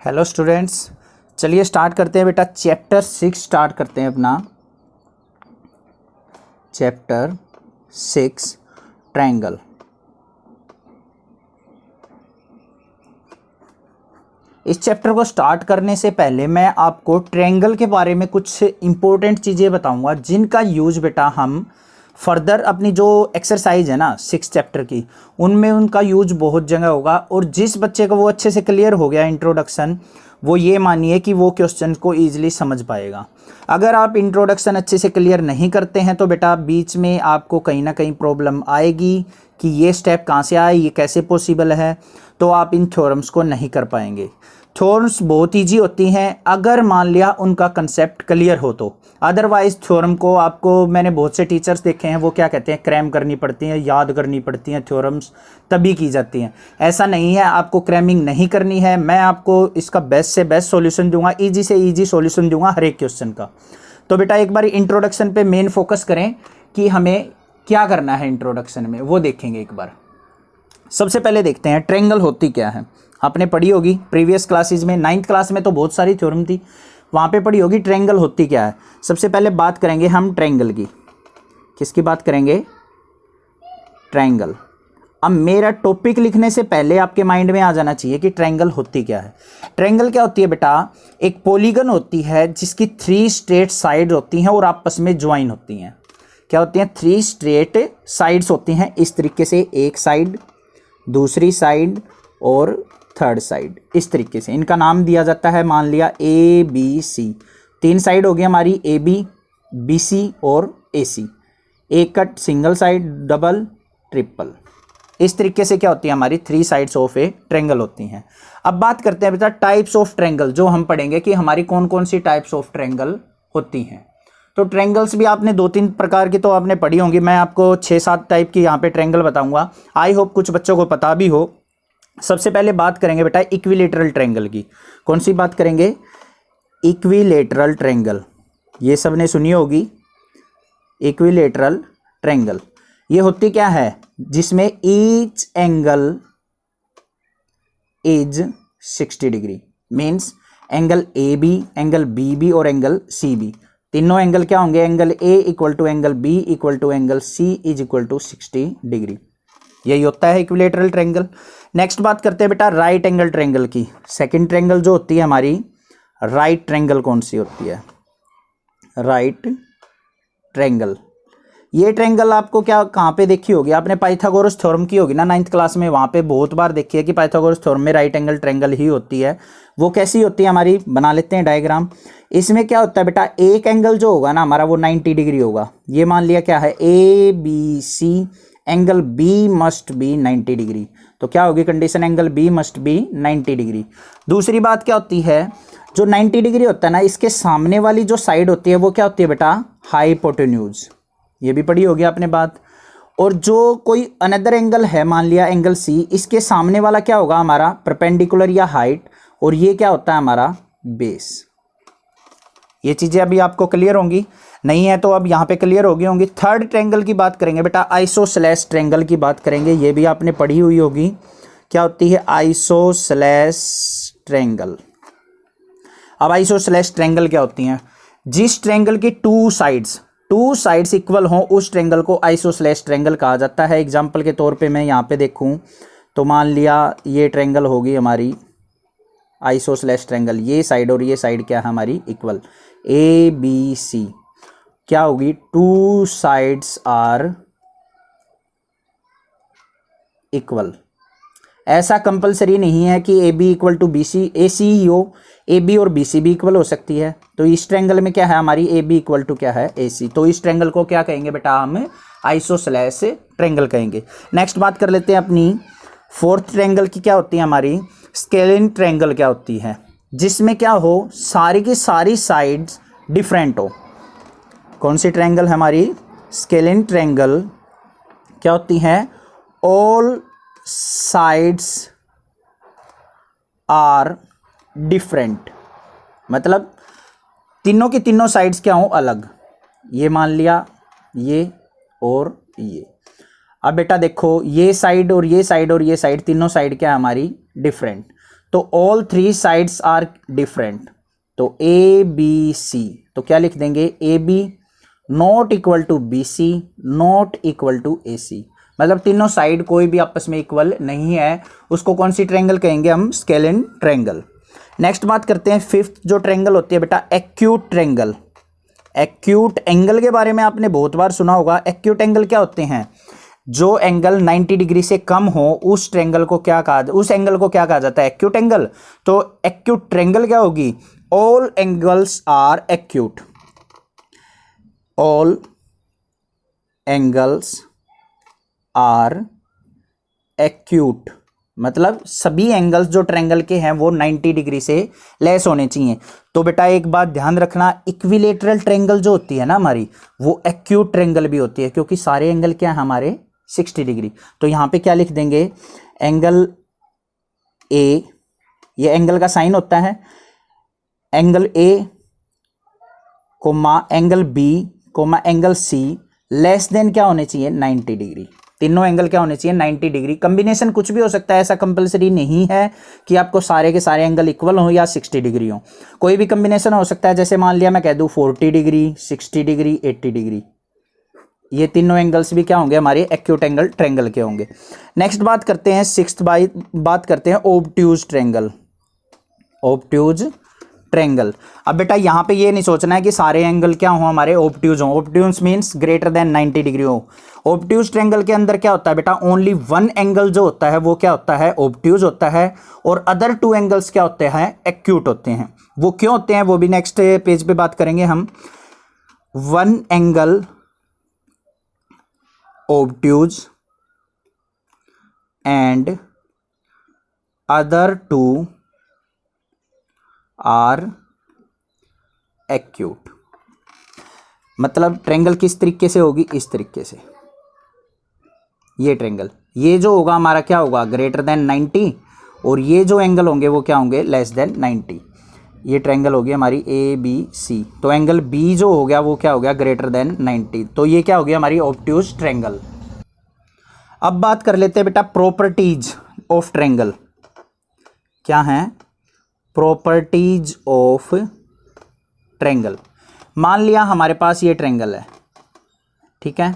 Hello students, चलिए start करते हैं बेटा। चैप्टर 6 स्टार्ट करते हैं अपना। Chapter 6 triangle. इस चैप्टर को स्टार्ट करने से पहले मैं आपको ट्रायंगल के बारे में कुछ इंपॉर्टेंट चीज़ें बताऊंगा जिनका यूज बेटा हम फर्दर अपनी जो एक्सरसाइज है ना 6 चैप्टर की, उनमें उनका यूज बहुत जगह होगा। और जिस बच्चे को वो अच्छे से क्लियर हो गया इंट्रोडक्शन, वो ये मानिए कि वो क्वेश्चन को ईजिली समझ पाएगा। अगर आप इंट्रोडक्शन अच्छे से क्लियर नहीं करते हैं तो बेटा बीच में आपको कहीं ना कहीं प्रॉब्लम आएगी कि ये स्टेप कहाँ से आए, ये कैसे पॉसिबल है, तो आप इन थ्योरम्स को नहीं कर पाएंगे। थ्योरम्स बहुत ईजी होती हैं अगर मान लिया उनका कंसेप्ट क्लियर हो तो। अदरवाइज थ्योरम को आपको, मैंने बहुत से टीचर्स देखे हैं, वो क्या कहते हैं, क्रैम करनी पड़ती हैं, याद करनी पड़ती हैं, थ्योरम्स तभी की जाती हैं। ऐसा नहीं है, आपको क्रैमिंग नहीं करनी है। मैं आपको इसका बेस्ट से बेस्ट सॉल्यूशन दूंगा, ईजी से ईजी सॉल्यूशन दूंगा हर एक क्वेश्चन का। तो बेटा एक बार इंट्रोडक्शन पे मेन फोकस करें कि हमें क्या करना है इंट्रोडक्शन में, वो देखेंगे एक बार। सबसे पहले देखते हैं ट्रायंगल होती क्या है। आपने पढ़ी होगी प्रीवियस क्लासेस में, 9th क्लास में तो बहुत सारी थ्योरम थी, वहाँ पे पढ़ी होगी ट्रायंगल होती क्या है। सबसे पहले बात करेंगे हम ट्रायंगल की। किसकी बात करेंगे? ट्रायंगल। अब मेरा टॉपिक लिखने से पहले आपके माइंड में आ जाना चाहिए कि ट्रायंगल होती क्या है। ट्रायंगल क्या होती है बेटा? एक पॉलीगन होती है जिसकी 3 स्ट्रेट साइड होती हैं और आपस में ज्वाइन होती हैं। क्या होती हैं? 3 स्ट्रेट साइड्स होती हैं इस तरीके से, एक साइड, दूसरी साइड और थर्ड साइड, इस तरीके से इनका नाम दिया जाता है। मान लिया ए बी सी, 3 साइड हो गई हमारी, ए बी, बी सी और ए सी। एक cut, single side, double, triple. इस तरीके से क्या होती है हमारी 3 साइड्स ऑफ ए ट्रायंगल होती हैं। अब बात करते हैं बेटा टाइप्स ऑफ ट्रायंगल, जो हम पढ़ेंगे कि हमारी कौन कौन सी टाइप्स ऑफ ट्रायंगल होती हैं। तो ट्रायंगल्स भी आपने 2-3 प्रकार की तो आपने पढ़ी होंगी। मैं आपको 6-7 टाइप की यहाँ पे ट्रायंगल बताऊंगा। आई होप कुछ बच्चों को पता भी हो। सबसे पहले बात करेंगे बेटा इक्विलेटरल ट्रायंगल की। कौन सी बात करेंगे? Equilateral triangle. ये सब ने सुनी होगी इक्विलेटरल ट्रायंगल। ये होती क्या है? जिसमें each angle is 60 degree. Means angle A B, angle B B और एंगल सी बी, तीनों एंगल क्या होंगे? Angle A equal to angle B equal to angle C is equal to 60 degree. यही होता है इक्विलेटरल ट्रायंगल। नेक्स्ट बात करते हैं बेटा राइट एंगल ट्रायंगल की। सेकंड ट्रायंगल जो होती है हमारी राइट ट्रायंगल, कौन सी होती है? Right triangle. ये ट्रायंगल आपको क्या कहाँ पे देखी होगी? आपने पाइथागोरस थ्योरम की होगी ना 9th क्लास में, वहाँ पे बहुत बार देखी है कि पाइथागोरस थ्योरम में राइट एंगल ट्रायंगल ही होती है। वो कैसी होती है हमारी? बना लेते हैं डायग्राम। इसमें क्या होता है बेटा, एक एंगल जो होगा ना हमारा वो 90 डिग्री होगा। ये मान लिया क्या है, A B C, angle B must be 90 degree. तो क्या होगी condition? Angle B must be 90 degree. दूसरी बात क्या होती है, जो 90 डिग्री होता है ना, इसके सामने वाली जो साइड होती है वो क्या होती है बेटा? हाइपोटेन्यूज। ये भी पढ़ी होगी आपने बात। और जो कोई अनदर एंगल है, मान लिया एंगल सी, इसके सामने वाला क्या होगा हमारा? परपेंडिकुलर या हाइट, और ये क्या होता है हमारा? बेस। ये चीजें अभी आपको क्लियर होंगी, नहीं है तो अब यहाँ पे क्लियर हो गई होंगी। थर्ड ट्रायंगल की बात करेंगे बेटा, आइसोसेलेस ट्रायंगल की बात करेंगे। ये भी आपने पढ़ी हुई होगी। क्या होती है? Isosceles triangle. अब आइसोसेलेस ट्रायंगल क्या होती हैं? जिस ट्रायंगल की टू साइड्स इक्वल हों उस ट्रायंगल को आइसोसेलेस ट्रायंगल कहा जाता है। एग्जाम्पल के तौर पे मैं यहाँ पे देखूँ तो मान लिया ये ट्रायंगल होगी हमारी आइसोसेलेस ट्रायंगल। ये साइड और ये साइड क्या है हमारी? इक्वल। ए बी सी क्या होगी? 2 साइड्स आर इक्वल। ऐसा कंपलसरी नहीं है कि A B equal to B C, A C ही हो, ए बी और बी सी भी इक्वल हो सकती है। तो इस ट्रायंगल में क्या है हमारी? ए बी इक्वल टू क्या है? ए सी। तो इस ट्रायंगल को क्या कहेंगे बेटा? हम आइसोसेलेस ट्रायंगल कहेंगे। नेक्स्ट बात कर लेते हैं अपनी फोर्थ ट्रायंगल की। क्या होती है हमारी? स्केलिन ट्रायंगल क्या होती है? जिसमें क्या हो, सारी की सारी साइड्स डिफरेंट हो। कौन सी ट्रायंगल है हमारी? Scalene triangle. क्या होती है? ऑल साइड्स आर डिफरेंट, मतलब तीनों की तीनों साइड्स क्या हो? अलग। ये मान लिया ये और ये। अब बेटा देखो, ये साइड और ये साइड और ये साइड, तीनों साइड क्या है हमारी? डिफरेंट। तो all three sides are different, तो ए बी सी, तो क्या लिख देंगे, A B not equal to B C not equal to A C, मतलब तीनों साइड कोई भी आपस में इक्वल नहीं है, उसको कौन सी ट्रायंगल कहेंगे हम, स्केलिन ट्रायंगल। नेक्स्ट बात करते हैं फिफ्थ जो ट्रायंगल होती है बेटा, एक्यूट ट्रायंगल। एक्यूट एंगल के बारे में आपने बहुत बार सुना होगा। एक्यूट एंगल क्या होते हैं, जो एंगल 90 डिग्री से कम हो उस ट्रायंगल को क्या कहा, उस एंगल को क्या कहा जाता है, एक्यूट एंगल। तो एक्यूट ट्रायंगल क्या होगी, all angles are acute, all angles are acute, मतलब सभी एंगल्स जो ट्रायंगल के हैं वो 90 डिग्री से लेस होने चाहिए। तो बेटा एक बात ध्यान रखना, इक्विलेटरल ट्रायंगल जो होती है ना हमारी, वो एक्यूट ट्रायंगल भी होती है, क्योंकि सारे एंगल क्या है हमारे 60 डिग्री। तो यहां पे क्या लिख देंगे, एंगल ए, ये एंगल का साइन होता है, angle A comma angle B comma angle C less than क्या होने चाहिए, 90 डिग्री। तीनों एंगल क्या होने चाहिए, 90 डिग्री। कॉम्बिनेशन कुछ भी हो सकता है, ऐसा कंपलसरी नहीं है कि आपको सारे के सारे एंगल इक्वल हो या 60 डिग्री हो, कोई भी कॉम्बिनेशन हो सकता है। जैसे मान लिया मैं कह दूं 40 डिग्री, 60 डिग्री, 80 डिग्री, ये तीनों एंगल्स भी क्या होंगे हमारे एक्यूट एंगल ट्रायंगल के होंगे। नेक्स्ट बात करते हैं सिक्स्थ, बात करते हैं ओब्ट्यूज ट्रायंगल। ओब्ट्यूज ट्रायंगल, अब बेटा यहां पे ये नहीं सोचना है कि सारे एंगल क्या हो हमारे ओब्ट्यूज हो, ओब्ट्यूज मींस ग्रेटर देन 90 डिग्री हो। ओब्ट्यूज ट्रायंगल के अंदर क्या होता है बेटा, ओनली वन एंगल जो होता है वो क्या होता है, ओब्ट्यूज होता है, और अदर टू एंगल्स क्या होते हैं, एक्यूट होते हैं। वो क्यों होते हैं वो भी नेक्स्ट पेज पे बात करेंगे हम। One angle obtuse and other two are acute, मतलब ट्रायंगल किस तरीके से होगी, इस तरीके से। ये ट्रायंगल, ये जो होगा हमारा क्या होगा, ग्रेटर देन 90, और ये जो एंगल होंगे वो क्या होंगे, लेस देन 90। ये ट्रायंगल होगी हमारी ए बी सी, तो एंगल बी जो हो गया वो क्या हो गया, ग्रेटर देन 90, तो ये क्या हो गया हमारी ऑब्ट्यूज ट्रायंगल। अब बात कर लेते हैं बेटा प्रॉपर्टीज ऑफ ट्रायंगल, क्या है प्रॉपर्टीज ऑफ ट्रायंगल। मान लिया हमारे पास ये ट्रायंगल है, ठीक है,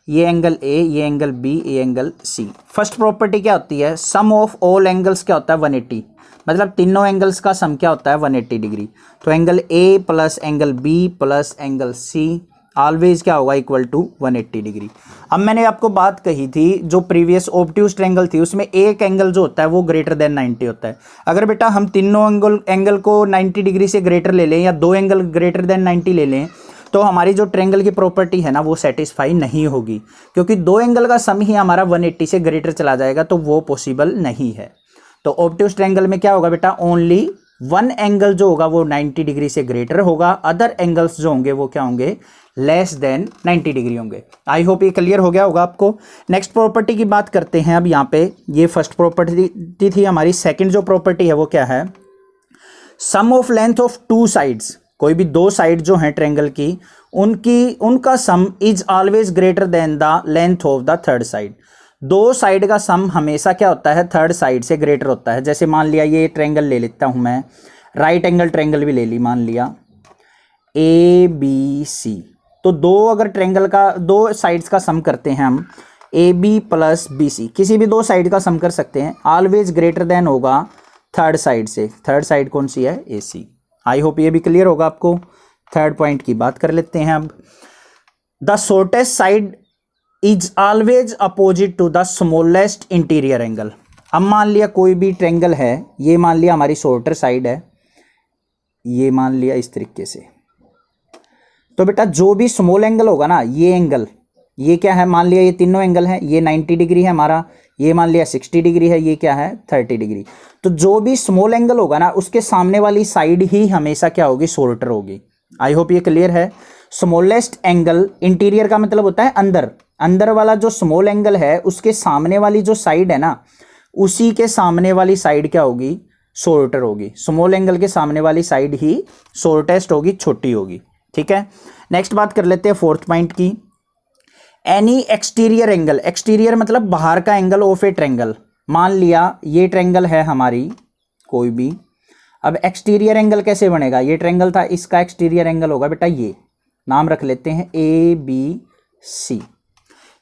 ये एंगल ए, ये एंगल बी, ये एंगल सी। फर्स्ट प्रॉपर्टी क्या होती है, सम ऑफ ऑल एंगल्स क्या होता है 180, मतलब तीनों एंगल्स का सम क्या होता है 180 डिग्री। तो angle A plus angle B plus angle C always क्या होगा, इक्वल टू 180 डिग्री। अब मैंने आपको बात कही थी जो प्रीवियस ऑब्ट्यूज ट्रायंगल थी उसमें एक एंगल जो होता है वो ग्रेटर देन 90 होता है। अगर बेटा हम तीनों एंगल को 90 डिग्री से ग्रेटर ले लें या दो एंगल ग्रेटर देन 90 ले लें, तो हमारी जो ट्रायंगल की प्रॉपर्टी है ना वो सेटिस्फाई नहीं होगी, क्योंकि दो एंगल का सम ही हमारा 180 से ग्रेटर चला जाएगा, तो वो पॉसिबल नहीं है। तो ऑब्ट्यूज ट्रायंगल में क्या होगा बेटा, ओनली वन एंगल जो होगा वो 90 डिग्री से ग्रेटर होगा, अदर एंगल्स जो होंगे वो क्या होंगे, लेस देन 90 डिग्री होंगे। आई होप ये क्लियर हो गया होगा आपको। नेक्स्ट प्रॉपर्टी की बात करते हैं अब। यहाँ पे ये फर्स्ट प्रॉपर्टी थी हमारी। सेकंड जो प्रॉपर्टी है वो क्या है, sum of length of two sides, कोई भी दो साइड जो हैं ट्रायंगल की उनका sum is always greater than the length of the third side. दो साइड का सम हमेशा क्या होता है, थर्ड साइड से ग्रेटर होता है। जैसे मान लिया ये ट्रायंगल ले लेता हूं मैं, राइट एंगल ट्रायंगल भी ले ली, मान लिया ए बी सी, तो दो अगर ट्रायंगल का दो साइड्स का सम करते हैं हम, A B plus B C, किसी भी दो साइड का सम कर सकते हैं, ऑलवेज ग्रेटर देन होगा थर्ड साइड से। थर्ड साइड कौन सी है, ए सी। आई होप ये भी क्लियर होगा आपको। थर्ड पॉइंट की बात कर लेते हैं अब। The shortest side is always opposite to the smallest interior angle. अब मान लिया कोई भी ट्रायंगल है, ये मान लिया हमारी शॉर्टर साइड है, ये मान लिया इस तरीके से, तो बेटा जो भी स्मॉल एंगल होगा ना, ये एंगल, ये क्या है, मान लिया ये तीनों एंगल है, ये 90 डिग्री है हमारा, ये मान लिया 60 डिग्री है, ये क्या है 30 डिग्री। तो जो भी स्मॉल एंगल होगा ना उसके सामने वाली साइड ही हमेशा क्या होगी, शॉर्टर होगी। आई होप ये क्लियर है। स्मॉलेस्ट एंगल, इंटीरियर का मतलब होता है अंदर, अंदर वाला जो स्मॉल एंगल है उसके सामने वाली जो साइड है ना, उसी के सामने वाली साइड क्या होगी, शॉर्टर होगी। स्मॉल एंगल के सामने वाली साइड ही शॉर्टेस्ट होगी, छोटी होगी, ठीक है। नेक्स्ट बात कर लेते हैं फोर्थ पॉइंट की। एनी एक्सटीरियर एंगल, एक्सटीरियर मतलब बाहर का एंगल ऑफ ए ट्रायंगल। मान लिया ये ट्रायंगल है हमारी कोई भी। अब एक्सटीरियर एंगल कैसे बनेगा, ये ट्रायंगल था, इसका एक्सटीरियर एंगल होगा बेटा ये, नाम रख लेते हैं ABC।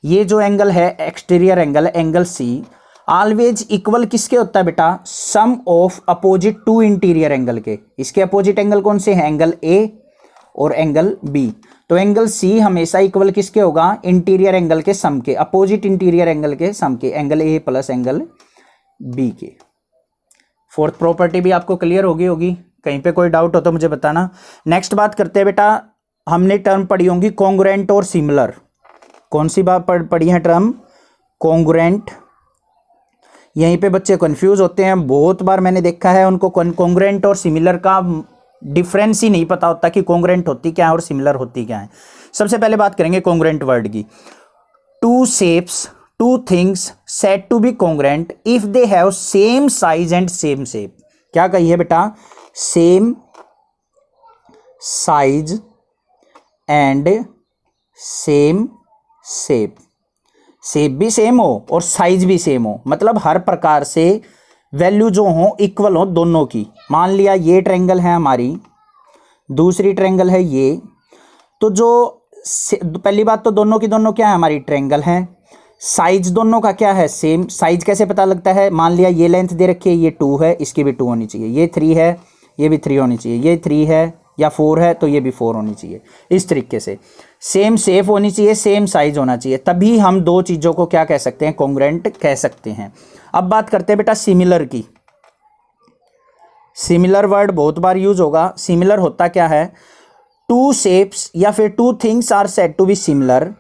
ये जो एंगल है exterior angle, angle C, always equal किसके होता है बेटा, sum of opposite to interior angle के। इसके अपोजिट एंगल कौन से हैं, एंगल ए और एंगल बी। तो एंगल सी हमेशा इक्वल किसके होगा, इंटीरियर एंगल के सम के, अपोजिट इंटीरियर एंगल के सम के, angle A plus angle B के। फोर्थ प्रॉपर्टी भी आपको क्लियर होगी। कहीं पे कोई डाउट हो तो मुझे बताना। नेक्स्ट बात करते हैं बेटा, हमने टर्म पढ़ी होंगी कॉन्ग्रुएंट और सिमिलर। कौन सी बात पढ़ी है टर्म, कॉन्ग्रुएंट। यहीं पे बच्चे कंफ्यूज होते हैं, बहुत बार मैंने देखा है उनको कॉन्ग्रुएंट और सिमिलर का डिफरेंस ही नहीं पता होता कि कॉन्ग्रुएंट होती क्या है और सिमिलर होती क्या है। सबसे पहले बात करेंगे कॉन्ग्रुएंट वर्ड की। Two shapes, two things said to be congruent if they have same size and same shape. क्या कही है बेटा, same size and same shape, shape भी सेम हो और साइज भी सेम हो, मतलब हर प्रकार से वैल्यू जो हो इक्वल हो दोनों की। मान लिया ये ट्रायंगल है हमारी, दूसरी ट्रायंगल है ये, तो जो पहली बात तो दोनों की दोनों क्या है, हमारी ट्रायंगल है। साइज दोनों का क्या है, सेम। साइज कैसे पता लगता है, मान लिया ये लेंथ दे रखी है, ये 2 है, इसकी भी 2 होनी चाहिए, ये 3 है, ये भी 3 होनी चाहिए, ये 3 है या 4 है तो ये भी 4 होनी चाहिए। इस तरीके से सेम शेप होनी चाहिए, सेम साइज होना चाहिए, तभी हम दो चीज़ों को क्या कह सकते हैं, कॉन्ग्रुएंट कह सकते हैं। अब बात करते हैं बेटा सिमिलर की। सिमिलर वर्ड बहुत बार यूज होगा। सिमिलर होता क्या है, टू शेप्स या फिर two things are said to be similar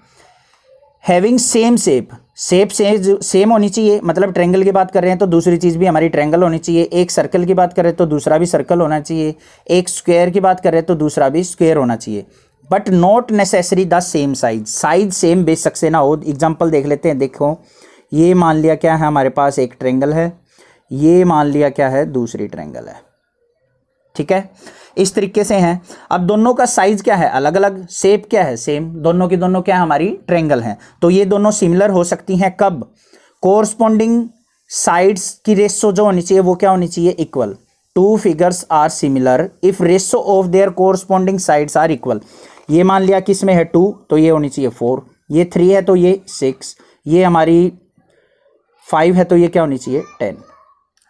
having same shape. Shape same होनी चाहिए, मतलब ट्रायंगल की बात कर रहे हैं तो दूसरी चीज़ भी हमारी ट्रायंगल होनी चाहिए। एक सर्कल की बात कर रहे हैं तो दूसरा भी सर्कल होना चाहिए। एक स्क्वायर की बात कर रहे हैं तो दूसरा भी स्क्वायर होना चाहिए, but not necessary the same size. Size same बेशक से ना हो। एग्जाम्पल देख लेते हैं। देखो ये मान लिया क्या है, हमारे पास एक ट्रायंगल है, ये मान लिया क्या है, दूसरी ट्रायंगल है, ठीक है, इस तरीके से हैं। अब दोनों का साइज क्या है, अलग अलग, शेप क्या है, सेम, दोनों की दोनों क्या है, हमारी ट्रायंगल हैं, तो ये दोनों सिमिलर हो सकती हैं कब, कोरस्पॉन्डिंग साइड्स की रेशो जो होनी चाहिए वो क्या होनी चाहिए, equal. Two figures are similar if ratio of their corresponding sides are equal. ये मान लिया किस में है 2, तो ये होनी चाहिए 4, ये 3 है तो ये 6, ये हमारी 5 है तो ये क्या होनी चाहिए 10।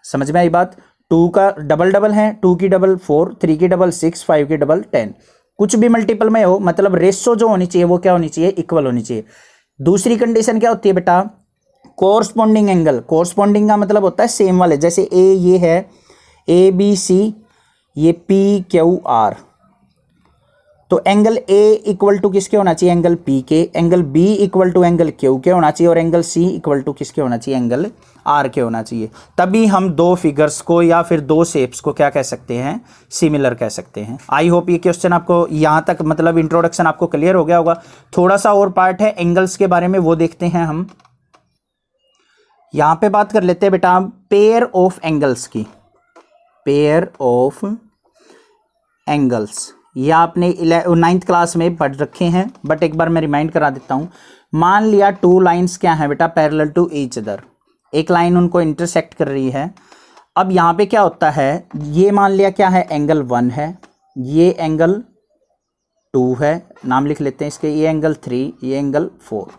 समझ में आई बात। 2 का डबल डबल है, 2 की डबल 4, 3 की डबल 6, 5 की डबल 10, कुछ भी मल्टीपल में हो, मतलब रेशो जो होनी चाहिए वो क्या होनी चाहिए, इक्वल होनी चाहिए। दूसरी कंडीशन क्या होती है बेटा, कोरस्पॉन्डिंग एंगल। कोरस्पॉन्डिंग का मतलब होता है सेम वाले, जैसे ए ये है ABC, ये PQR, तो एंगल A इक्वल टू किसके होना चाहिए, एंगल P के, angle B equal to angle Q के होना चाहिए, और एंगल C इक्वल टू किसके होना चाहिए, एंगल R के होना चाहिए। तभी हम दो फिगर्स को या फिर दो शेप्स को क्या कह सकते हैं, सिमिलर कह सकते हैं। आई होप ये क्वेश्चन आपको यहाँ तक, मतलब इंट्रोडक्शन आपको क्लियर हो गया होगा। थोड़ा सा और पार्ट है एंगल्स के बारे में, वो देखते हैं हम। यहाँ पे बात कर लेते हैं बेटा पेयर ऑफ एंगल्स की। पेयर ऑफ एंगल्स ये आपने 9th क्लास में पढ़ रखे हैं, बट एक बार मैं रिमाइंड करा देता हूँ। मान लिया 2 लाइंस क्या है बेटा, पैरेलल टू ईच अदर, एक लाइन उनको इंटरसेक्ट कर रही है। अब यहाँ पे क्या होता है, ये मान लिया क्या है, एंगल 1 है, ये एंगल 2 है, नाम लिख लेते हैं इसके, ये एंगल 3, ये एंगल 4,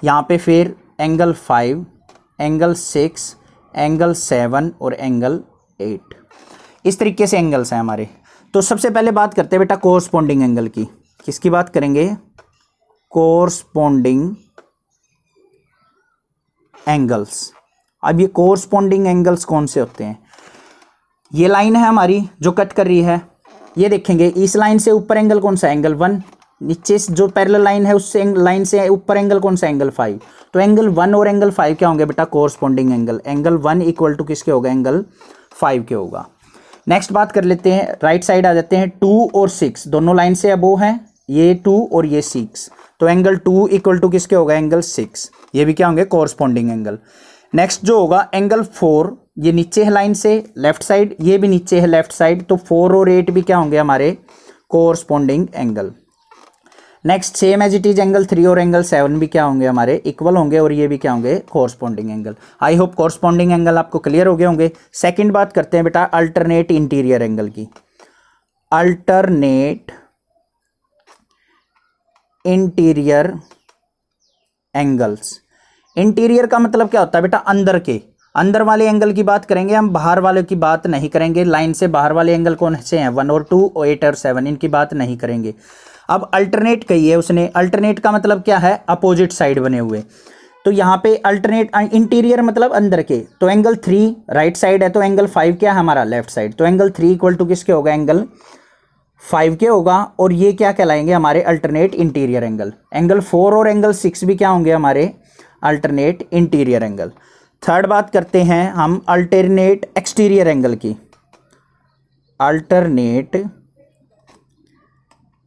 यहाँ पे फिर एंगल 5, एंगल 6, एंगल 7 और एंगल 8। इस तरीके से एंगल्स हैं हमारे। तो सबसे पहले बात करते हैं बेटा कोरस्पॉन्डिंग एंगल की। किसकी बात करेंगे, कोरस्पॉन्डिंग एंगल्स। अब ये कोरस्पॉन्डिंग एंगल्स कौन से होते हैं, ये लाइन है हमारी जो कट कर रही है, ये देखेंगे इस लाइन से ऊपर एंगल कौन सा, एंगल 1, नीचे जो पैरेलल लाइन है उससे लाइन से ऊपर एंगल कौन सा, एंगल 5। तो एंगल 1 और एंगल 5 क्या होंगे बेटा, corresponding angle. Angle 1 equal to किसके होगा, एंगल 5 के होगा। नेक्स्ट बात कर लेते हैं, राइट साइड आ जाते हैं। 2 और 6 दोनों लाइन से अबोव हैं, ये 2 और ये 6, तो एंगल 2 इक्वल टू किसके होगा, एंगल 6। ये भी क्या होंगे, कोरस्पॉन्डिंग एंगल। नेक्स्ट जो होगा एंगल 4, ये नीचे है लाइन से लेफ्ट साइड, ये भी नीचे है लेफ्ट साइड, तो 4 और 8 भी क्या होंगे हमारे corresponding angle. Next same as it is angle 3 और एंगल 7 भी क्या होंगे हमारे इक्वल होंगे और ये भी क्या होंगे corresponding angle. I hope corresponding angle आपको क्लियर हो गए होंगे। सेकंड बात करते हैं बेटा अल्टरनेट इंटीरियर एंगल की। Alternate interior angles. इंटीरियर का मतलब क्या होता है बेटा अंदर के, अंदर वाले एंगल की बात करेंगे हम, बाहर वाले की बात नहीं करेंगे। लाइन से बाहर वाले एंगल कौन से हैं 1 और 2 और 8 और 7, इनकी बात नहीं करेंगे। अब अल्टरनेट कही है उसने, अल्टरनेट का मतलब क्या है अपोजिट साइड बने हुए। तो यहाँ पे अल्टरनेट इंटीरियर मतलब अंदर के, तो एंगल 3 राइट साइड है तो एंगल 5 क्या है हमारा लेफ्ट साइड, तो एंगल 3 इक्वल टू किसके होगा एंगल 5 के होगा और ये क्या कहलाएंगे हमारे अल्टरनेट इंटीरियर एंगल। एंगल 4 और एंगल 6 भी क्या होंगे हमारे अल्टरनेट इंटीरियर एंगल। थर्ड बात करते हैं हम अल्टरनेट एक्सटीरियर एंगल की। अल्टरनेट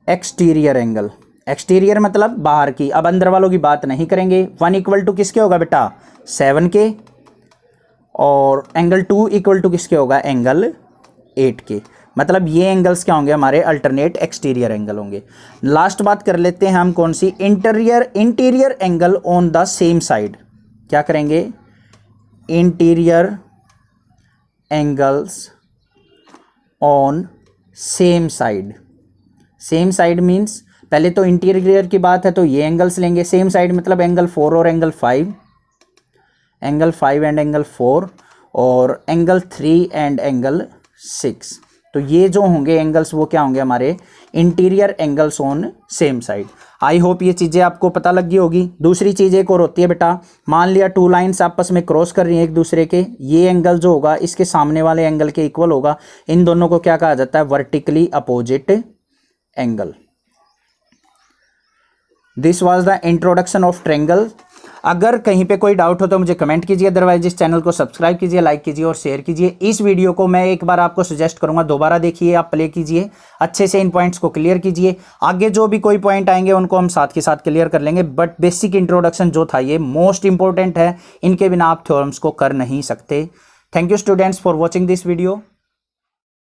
एक्सटीरियर एंगल, एक्सटीरियर मतलब बाहर की, अब अंदर वालों की बात नहीं करेंगे। 1 इक्वल टू किसके होगा बेटा 7 के और एंगल 2 इक्वल टू किसके होगा एंगल 8 के। मतलब ये एंगल्स क्या होंगे हमारे अल्टरनेट एक्सटीरियर एंगल होंगे। लास्ट बात कर लेते हैं हम कौन सी interior angle on the same side. क्या करेंगे interior angles on same side. Same side means पहले तो इंटीरियर की बात है तो ये एंगल्स लेंगे, सेम साइड मतलब एंगल 4 और एंगल 5, एंगल 5 एंड एंगल 4 और एंगल 3 एंड एंगल 6। तो ये जो होंगे एंगल्स वो क्या होंगे हमारे interior angles on same side. I hope ये चीज़ें आपको पता लग गई होगी। दूसरी चीज़ एक और होती है बेटा, मान लिया 2 लाइन्स आपस में क्रॉस कर रही हैं एक दूसरे के, ये एंगल जो होगा इसके सामने वाले एंगल के इक्वल होगा। इन दोनों को क्या कहा जाता है vertically opposite angle. This was the introduction of triangle. अगर कहीं पे कोई डाउट हो तो मुझे कमेंट कीजिए, अदरवाइज इस चैनल को सब्सक्राइब कीजिए, लाइक कीजिए और शेयर कीजिए। इस वीडियो को मैं एक बार आपको सजेस्ट करूंगा दोबारा देखिए, आप प्ले कीजिए, अच्छे से इन पॉइंट्स को क्लियर कीजिए। आगे जो भी कोई पॉइंट आएंगे उनको हम साथ के साथ क्लियर कर लेंगे, बट बेसिक इंट्रोडक्शन जो था ये मोस्ट इंपॉर्टेंट है, इनके बिना आप थ्योरम्स को कर नहीं सकते। Thank you students for watching this video.